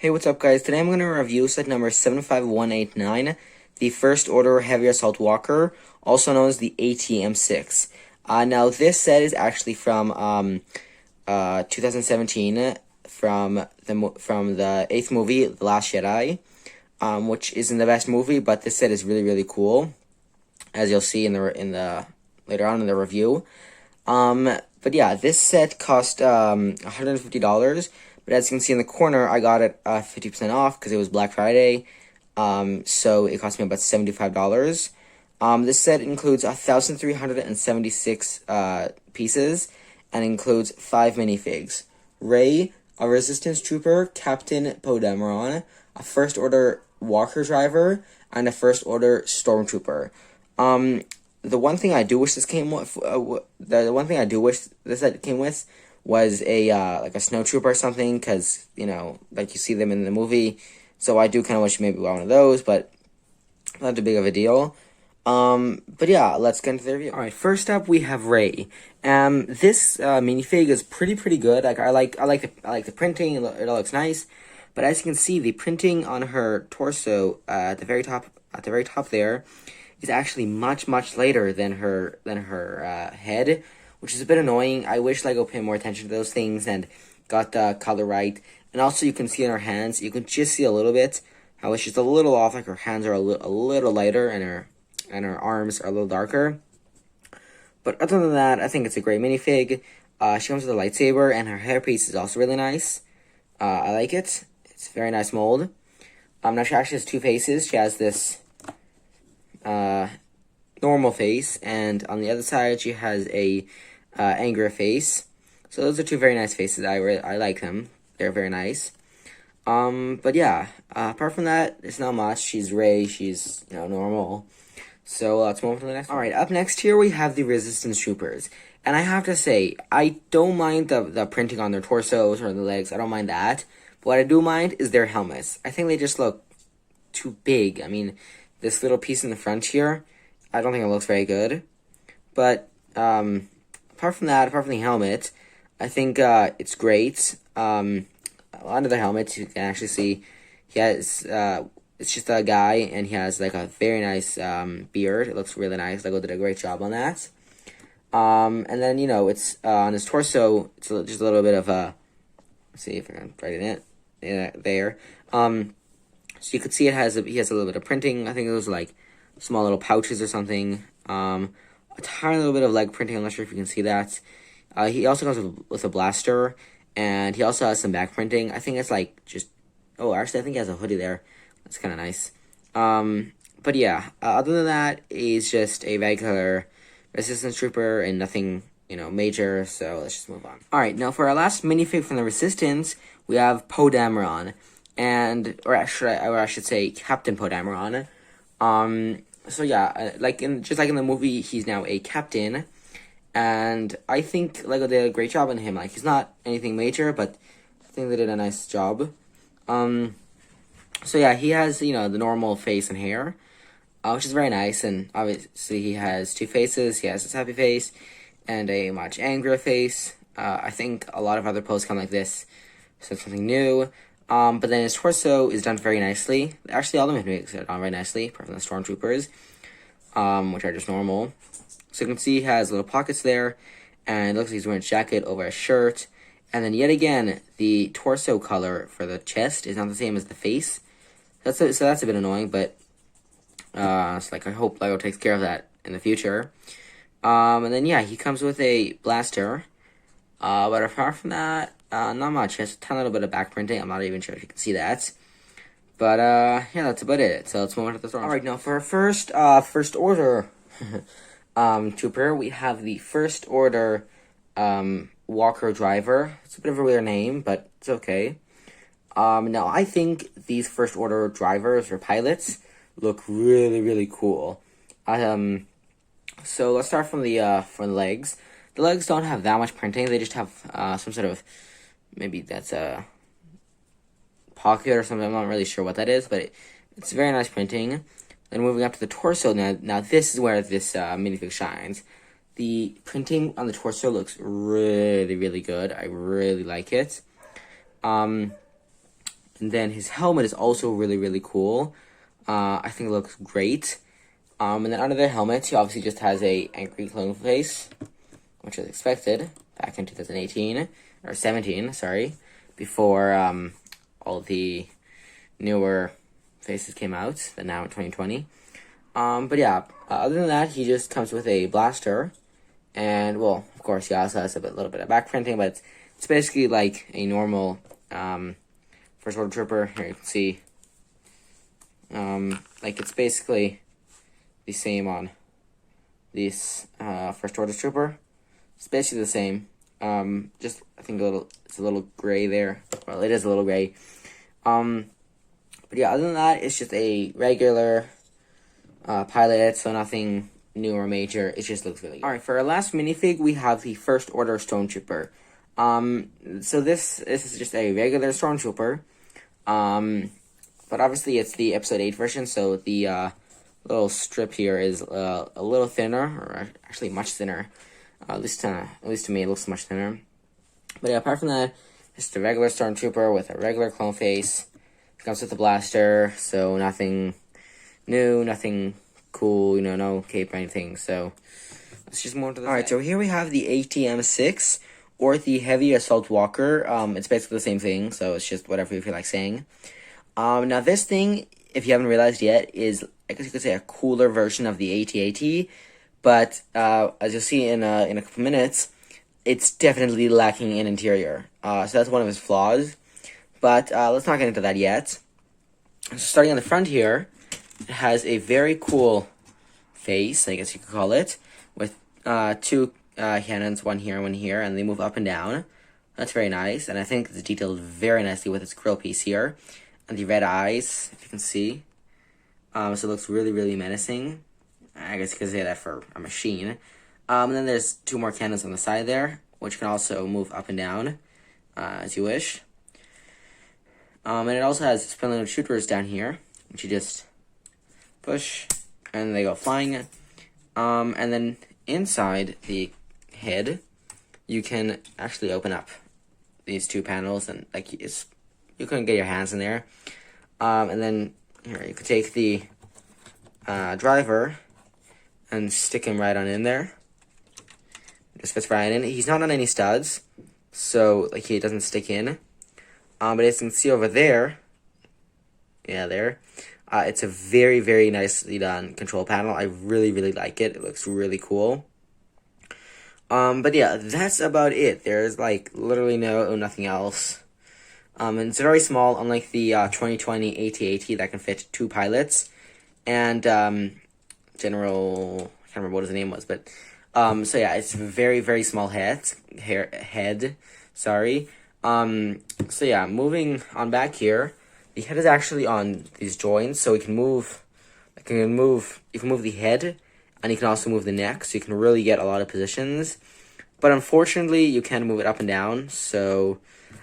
Hey, what's up, guys? Today I'm going to review set number 75189, the First Order Heavy Assault Walker, also known as the ATM-6. Now, this set is actually from 2017, from the 8th movie, The Last Jedi, which isn't the best movie, but this set is really, really cool, as you'll see later on in the review. But yeah, this set cost $150. But as you can see in the corner, I got it 50% off because it was Black Friday. So it cost me about $75. This set includes 1,376 pieces and includes 5 minifigs: Rey, a Resistance Trooper, Captain Podemon, a First Order Walker Driver, and a First Order Stormtrooper. The one thing I do wish this came with, the one thing I do wish this set came with was a like a snowtrooper or something, because like you see them in the movie. So I do kind of wish maybe one of those, but not too big of a deal. But yeah, let's get into the review. All right, first up we have Rey. This minifig is pretty good. Like I like the printing. It looks nice, but as you can see, the printing on her torso at the very top there is actually much later than her head, which is a bit annoying. I wish LEGO paid more attention to those things and got the color right. And also, you can see in her hands, you can just see a little bit how it's just a little off. Like her hands are a little lighter, and her arms are a little darker. But other than that, I think it's a great minifig. She comes with a lightsaber, and her hairpiece is also really nice. I like it. It's a very nice mold. Now she actually has two faces. She has this normal face, and on the other side she has a angry face. So those are two very nice faces. I like them. They're very nice. But yeah, apart from that, there's not much. She's Rey. She's normal. So let's move on to the next one. All right, up next here we have the Resistance Troopers, and I have to say I don't mind the printing on their torsos or the legs. I don't mind that. But what I do mind is their helmets. I think they just look too big. I mean, this little piece in the front here, I don't think it looks very good. But apart from the helmet, I think it's great. Under the helmet, you can actually see he has it's just a guy, and he has like a very nice beard. It looks really nice. LEGO did a great job on that. And then it's on his torso. It's just a little bit of a. Let's see if I can write it in there. So you could see he has a little bit of printing. I think it was like small little pouches or something. A tiny little bit of leg printing. I'm not sure if you can see that. He also comes with a blaster, and he also has some back printing. I think it's like just. Oh, actually, I think he has a hoodie there. That's kind of nice. But yeah, other than that, he's just a regular Resistance Trooper and nothing, major. So let's just move on. All right, now for our last minifig from the Resistance, we have Podemon, or I should say Captain Podemon. So yeah, just like in the movie, he's now a captain, and I think LEGO did a great job on him. Like, he's not anything major, but I think they did a nice job. So yeah, he has, the normal face and hair, which is very nice, and obviously he has two faces. He has his happy face and a much angrier face. I think a lot of other poses come like this, so it's something new. But then his torso is done very nicely. Actually, all the mimics are done very nicely, apart from the Stormtroopers, which are just normal. So you can see he has little pockets there, and it looks like he's wearing a jacket over a shirt. And then yet again, the torso color for the chest is not the same as the face. So that's a bit annoying, but it's like I hope LEGO takes care of that in the future. And then yeah, he comes with a blaster. But apart from that, not much. He has a tiny little bit of back printing. I'm not even sure if you can see that. But yeah, that's about it. So let's move on to the storm. All right, now for our first order trooper, we have the First Order Walker Driver. It's a bit of a weird name, but it's okay. Now I think these First Order drivers or pilots look really cool. So let's start from the legs. The legs don't have that much printing. They just have some sort of, maybe that's a pocket or something. I'm not really sure what that is, but it's very nice printing. Then moving up to the torso. Now this is where this minifig shines. The printing on the torso looks really good. I really like it. And then his helmet is also really, really cool. I think it looks great. And then under the helmet, he obviously just has a angry clone face, which was expected back in 2018 or 17, sorry, before all the newer faces came out. That now in 2020. But yeah, other than that, he just comes with a blaster, and well, of course, he also has a little bit of back printing, but it's basically like a normal First Order Trooper. Here you can see, like it's basically the same on this First Order Trooper. It's basically the same. Just I think it's a little gray there. Well, it is a little gray. But yeah, other than that, it's just a regular pilot, so nothing new or major. It just looks really good. Alright, for our last minifig, we have the First Order Stormtrooper. So this is just a regular Stormtrooper. But obviously it's the Episode 8 version, so the little strip here is a little thinner, or actually much thinner. At least to me, it looks much thinner. But yeah, apart from that, it's the regular Stormtrooper with a regular clone face. It comes with a blaster, so nothing new, nothing cool, you know, no cape or anything. So let's just move to the side. Alright, so here we have the ATM-6, or the Heavy Assault Walker. It's basically the same thing, so it's just whatever you feel like saying. Now this thing, if you haven't realized yet, is, I guess you could say, a cooler version of the AT-AT, but as you'll see in a couple minutes, it's definitely lacking in interior. So that's one of his flaws, but let's not get into that yet. So starting on the front here, it has a very cool face, I guess you could call it, with two cannons, one here and one here, and they move up and down. That's very nice, and I think it's detailed very nicely with its grill piece here, and the red eyes, if you can see. So it looks really, really menacing. I guess you could say that for a machine. And then there's two more cannons on the side there, which can also move up and down, as you wish. And it also has spin-loaded shooters down here, which you just push, and they go flying. And then inside the head, you can actually open up these two panels, and like you couldn't get your hands in there. And then here you could take the driver and stick him right on in there. Just fits right in. He's not on any studs, so like he doesn't stick in. But as you can see over there, yeah, there, it's a very, very nicely done control panel. I really, really like it. It looks really cool. But yeah, that's about it. There's like literally nothing else. And it's very small, unlike the 2020 AT-AT that can fit two pilots. And General, I can't remember what his name was, but so yeah, it's a very, very small head. Sorry. So yeah, moving on back here, the head is actually on these joints, so we can move. You can move the head, and you can also move the neck, so you can really get a lot of positions. But unfortunately, you can move it up and down, so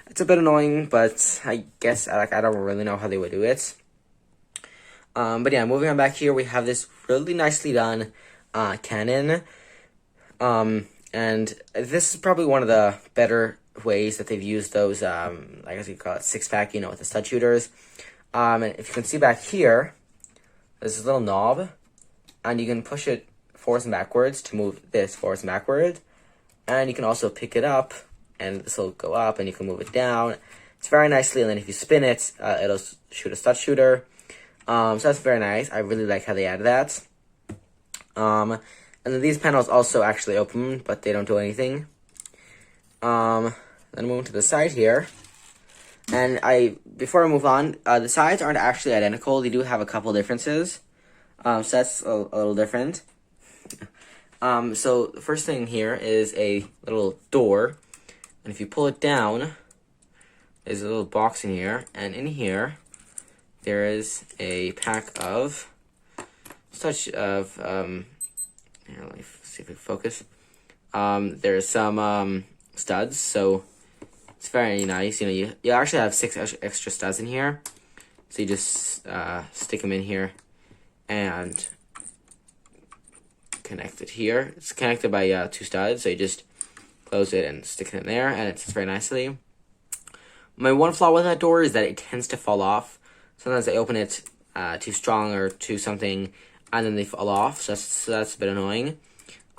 it's a bit annoying. But I guess I don't really know how they would do it. But yeah, moving on back here, we have this really nicely done cannon. And this is probably one of the better ways that they've used those, I guess you call it six-pack, you know, with the stud shooters. And if you can see back here, there's this little knob, and you can push it forwards and backwards to move this forwards and backward. And you can also pick it up, and this will go up, and you can move it down. It's very nicely, and then if you spin it, it'll shoot a stud shooter. So that's very nice. I really like how they added that. And then these panels also actually open, but they don't do anything. Then moving to the side here. And before I move on, the sides aren't actually identical. They do have a couple differences. So that's a little different. So the first thing here is a little door. And if you pull it down, there's a little box in here. And in here, there is a pack of here, let me see if we focus. There's some studs, so it's very nice. You know, you actually have 6 extra studs in here, so you just stick them in here and connect it here. It's connected by 2 studs, so you just close it and stick it in there, and it sits very nicely. My one flaw with that door is that it tends to fall off. Sometimes I open it too strong or too something, and then they fall off. So that's a bit annoying.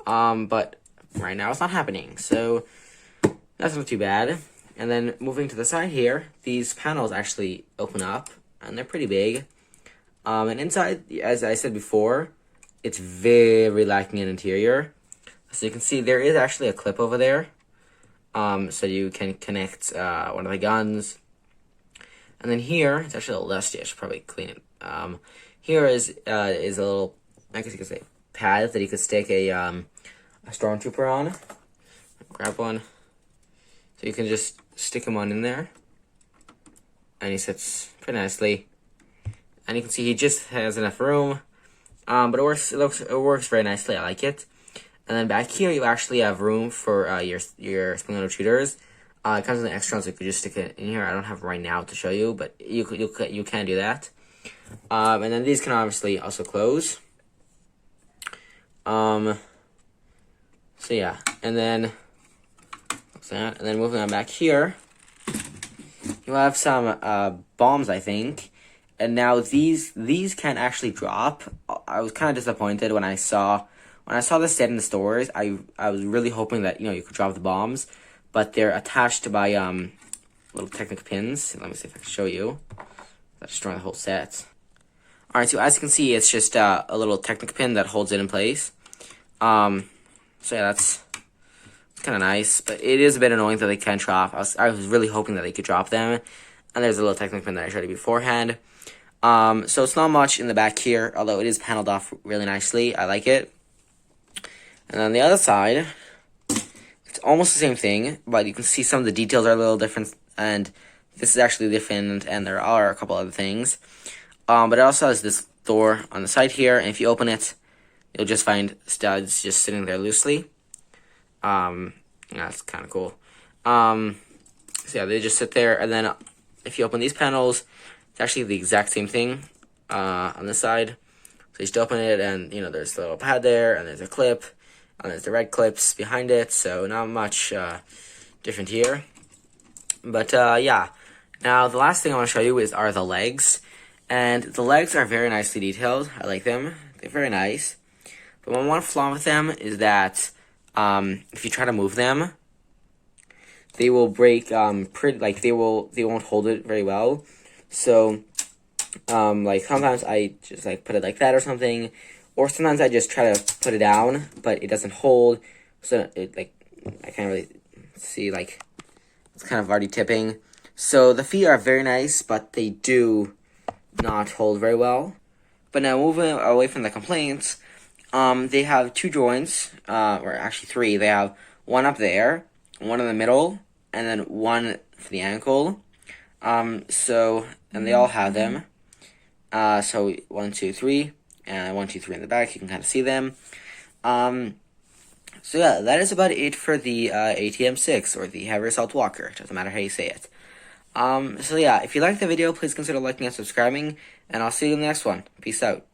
But right now it's not happening, so that's not too bad. And then moving to the side here, these panels actually open up, and they're pretty big. And inside, as I said before, it's very lacking in interior. So you can see there is actually a clip over there. So you can connect one of the guns. And then here, it's actually a little dusty. I should probably clean it. Here is a little, I guess you could say, pad that you could stick a stormtrooper on. Grab one. So you can just stick him on in there. And he sits pretty nicely. And you can see he just has enough room. But it works very nicely. I like it. And then back here, you actually have room for your spring-loaded shooters. It comes with an extra, so you could just stick it in here. I don't have it right now to show you, but you can do that. And then these can obviously also close. So yeah, and then moving on back here, you have some bombs, I think. And now these can actually drop. I was kind of disappointed when I saw this set in the stores. I was really hoping that you could drop the bombs, but they're attached by little Technic pins. Let me see if I can show you. That's destroying the whole set. All right, so as you can see, it's just a little Technic pin that holds it in place. So yeah, that's kind of nice, but it is a bit annoying that they can't drop. I was really hoping that they could drop them. And there's a little Technic pin that I showed you beforehand. So it's not much in the back here, although it is paneled off really nicely. I like it. And on the other side, it's almost the same thing, but you can see some of the details are a little different, and this is actually different, and there are a couple other things. But it also has this door on the side here, and if you open it, you'll just find studs just sitting there loosely. That's kind of cool. So yeah, they just sit there, and then if you open these panels, it's actually the exact same thing on this side. So you just open it, and there's a little pad there, and there's a clip, and there's the red clips behind it. So not much different here. But yeah, now the last thing I want to show you are the legs, and the legs are very nicely detailed. I like them; they're very nice. But my one flaw with them is that if you try to move them, they will break they won't hold it very well. So sometimes I just put it like that or something, or sometimes I just try to put it down, but it doesn't hold. So I can't really see, it's kind of already tipping. So the feet are very nice, but they do not hold very well. But now moving away from the complaints, they have two joints, or actually three. They have one up there, one in the middle, and then one for the ankle. And they all have them. So 1, 2, 3, and 1, 2, 3 in the back. You can kind of see them. So yeah, that is about it for the ATM6, or the Heavy Assault Walker. Doesn't matter how you say it. So yeah, if you liked the video, please consider liking and subscribing, and I'll see you in the next one. Peace out.